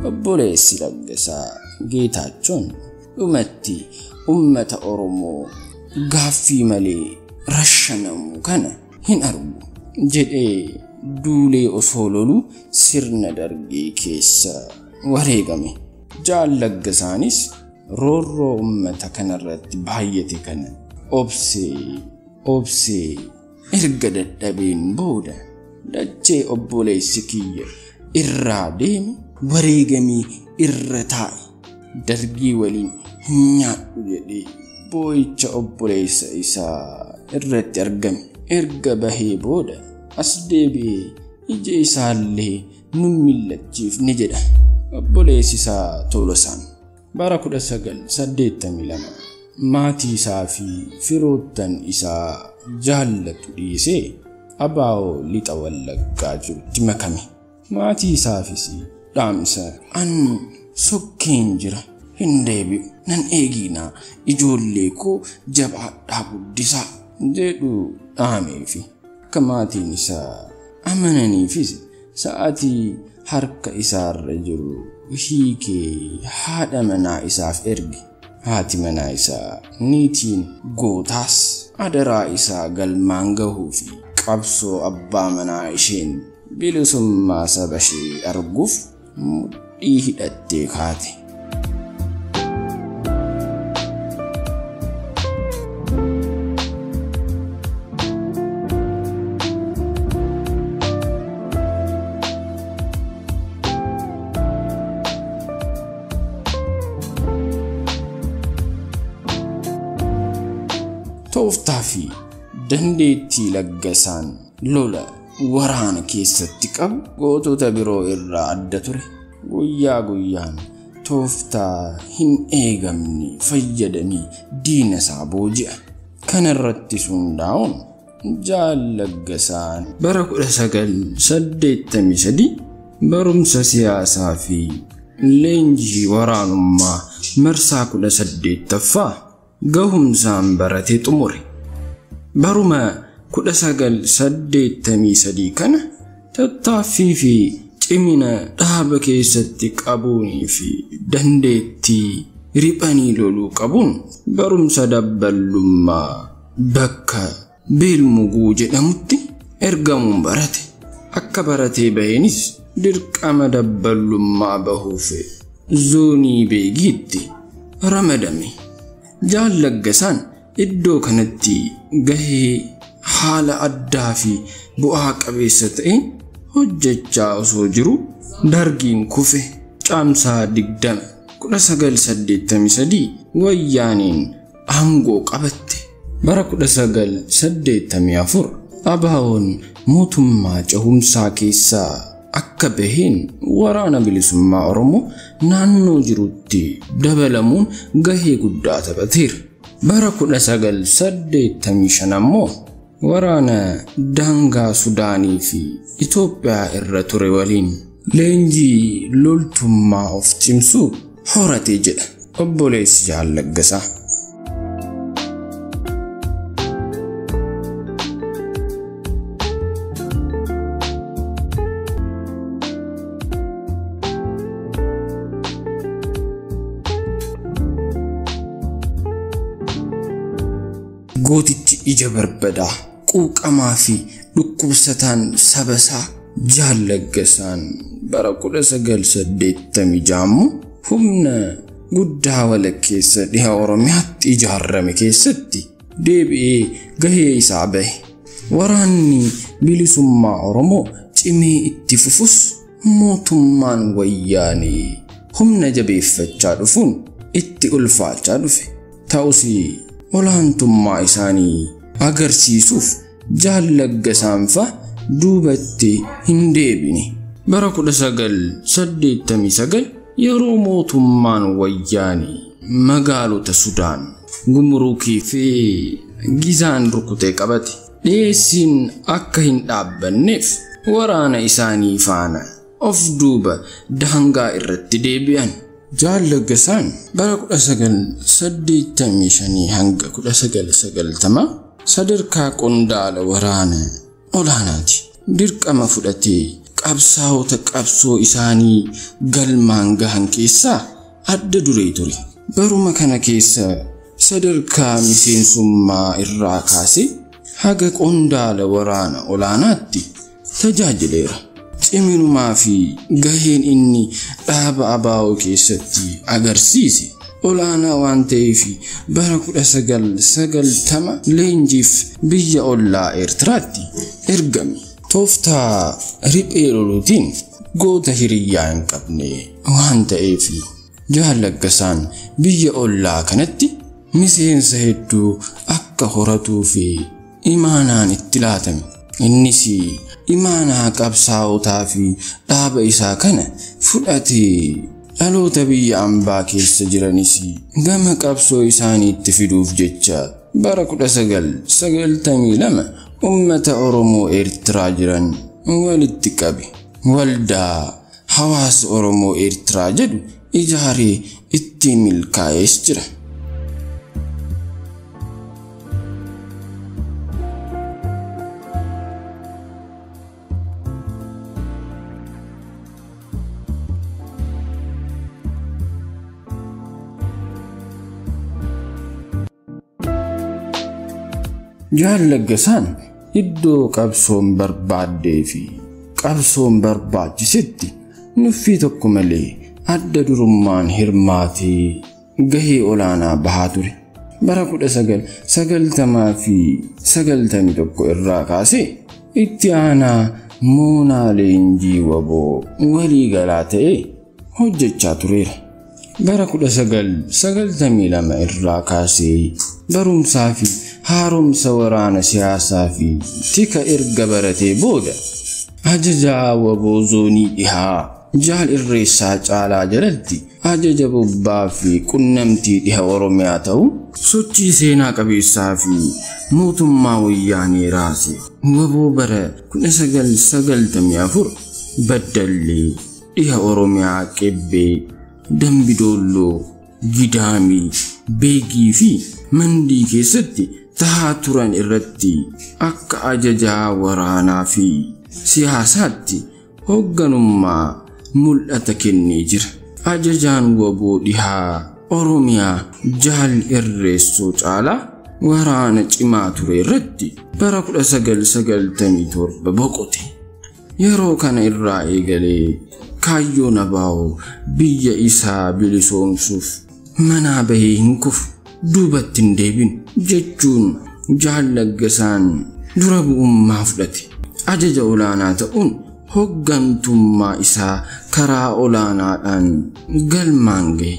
obboleessi Laggasaa Geetaachoon dhumatti ummata Oromoo gaaffii malee rashanamu kana hin argu jedhee duulee osoo lolu sirna Dargii keessa wareegame. Jaal Laggasaanis roorroo ummata kanarratti baay'ate kana obsee erga dadhabeen booda dachee obboleessi kiyya irraa deeme wareegamii irra taa'e Dargii waliin hin nyaadhu jedhee boo'icha obboleessa isaa irratti argame. Erga bahee booda as deebi'ee ija isaallee nu millachiifne jedha obboleessi isaa Tolosaan. Bara 1982 maatii isaa fi firoottan isaa jaallatu dhiisee abaa'oo lixa Wallaggaa jirutti makame. Maatii isaafis dhaamsa an sokkeen jira hin deebi'u nan eeginaa ijoollee koo jabaadhaa guddisaa jedhu dhaameefi akka maatiin isaa amananiifis sa'aatii harka isaarra jiru hiikee haadha manaa isaaf erge. Haati manaa isaa niitiin Gootaas adaraa isaa galmaan gahuu fi qabsoo abbaa manaa isheen bilisummaa saba ishee arguuf mudhii hidhattee kaate. Tooftaa fi dandeettii Laggasaan lola waraana keessatti qabu gootota biroo irraa adda ture. Guyyaa guyyaan tooftaa hin eegamne fayyadamee diina isaa booji'a. Kana irratti hundaa'uun Jaal Laggasaan bara 1983 barumsa siyaasaa fi leenjii waraanummaa marsaa 18ffaa gahumsaan baratee xumure. Baruma 1983 kana tattaaffii fi cimina dhaaba keessatti qabuunii fi dandeettii riphanii loluu qabuun barumsa dabballummaa bakka Beelmuguu jedhamutti ergamuun barate. Akka baratee baheenis dirqama dabballummaa bahuuf zoonii Beegiitti ramadame. Jaal Laggasaan iddoo kanatti gahee haala addaa fi bu'aa qabeessa ta'een hojjechaa osoo jiru Dargiin kufe. Caamsaa 20 1983 wayyaaniin aangoo qabatte. Bara 1984 ABO'n mootummaa cehumsaa keessaa akka baheen waraana bilisummaa Oromoo naannoo jirutti dabalamuun gahee guddaa taphateera. Bara 1985 ammoo waraana daangaa Sudaanii fi Itoophiyaa irra ture waliin leenjii loltummaa of cimsuu horatee jedha obboleessi Jaal Laggasaa. Gootichi ija barbadaa quuqamaa fi dhukkubsataan sabasaa Jaal Laggasaan bara 1986 humna guddaa walakkeessa dhiha Oromiyaatti ijaarame keessatti deebi'ee gahee isaa bahe. Waraanni bilisummaa Oromoo cimee itti fufus mootummaan wayyaanee humna jabeeffachaa dhufuun itti ulfaachaa dhufe. Ta'us olaantummaa isaanii agarsiisuuf Jaal Laggasaan duubatti hin deebine. Bara 1989 yeroo mootummaan wayyaanii magaalota Sudaan Gumrukii fi Gizaan rukutee qabate dhiyeessiin akka hin dhaabbanneef waraana isaanii faana of duuba daangaa irratti deebi'an. Jaal Laggasaan bara 1985 hanga 1990 sadarkaa qondaala waraana olaanaati. Dirqama fudhatee qabsaa'ota qabsoo isaanii galmaan gahan keessaa adda duree ture. Baruma kana keessa sadarkaa miseensummaa irraa kaasee haga qondaala waraana olaanaatti tajaajileera. Ciminumaa fi gaheen inni dhaaba ABO keessatti agarsiise olaanaa waan ta'eef bara 1990 leenjiif biyya ollaa Eertiraatti ergame. Tooftaa riphee loluutiin goota hiriyyaa hin qabne waan ta'eef Jaal Laggasaan biyya ollaa kanatti miseensa hedduu akka horatuu fi imaanaan itti laatame. Innis imaanaa qabsaa'otaa fi dhaaba isaa kana fudhatee dhaloota biyya ambaa keessa jiranis gama qabsoo isaaniitti fiduuf jecha bara 1992 ummata Oromoo Eertiraa jiran walitti qabe. Waldaa hawaasa Oromoo Eertiraa jedhu ijaaree itti milkaa'ees jira. Jaal Laggasaan iddoo qabsoon barbaaddee fi qabsoon barbaachisetti nuffii tokko malee adda durummaan hirmaatee gahee olaanaa bahaa ture. Bara 1990 fi 91 irraa kaasee itti aanaa moonaa leenjii waboo waliigalaa ta'ee hojjechaa tureera. Bara 1992 irraa kaasee barumsaa fi haaromsa waraana siyaasaa fi tika erga baratee booda ajajaa waboo zoonii dhihaa Jaal Irreessaa Caalaa jalatti ajaja bobbaa fi qunnamtii dhiha Oromiyaa ta'u sochii seenaa qabeessaa fi mootummaa wayyaanee raase. Waboo bara 1994 Baddallee dhiha Oromiyaa Qebbee Dambidolloo Gidaamii Beegii fi Mandii keessatti tahaa turan irratti akka ajajaa waraanaa fi siyaasaatti hoogganummaa mul'ata kennee jira. Ajajaan waboo dhihaa Oromiyaa Jaal Irreessoo Caalaa waraana cimaa ture irratti bara 1997 boqote. Yeroo kana irraa eegalee kaayyoon ABO biyya isaa bilisoomsuuf manaa bahee hin kufu duubatti hin deebinu jechuun Jaal Laggasaan dura bu'ummaa fudhate. Ajaja olaanaa ta'uun hooggantummaa isaa karaa olaanaadhaan galmaan gahe.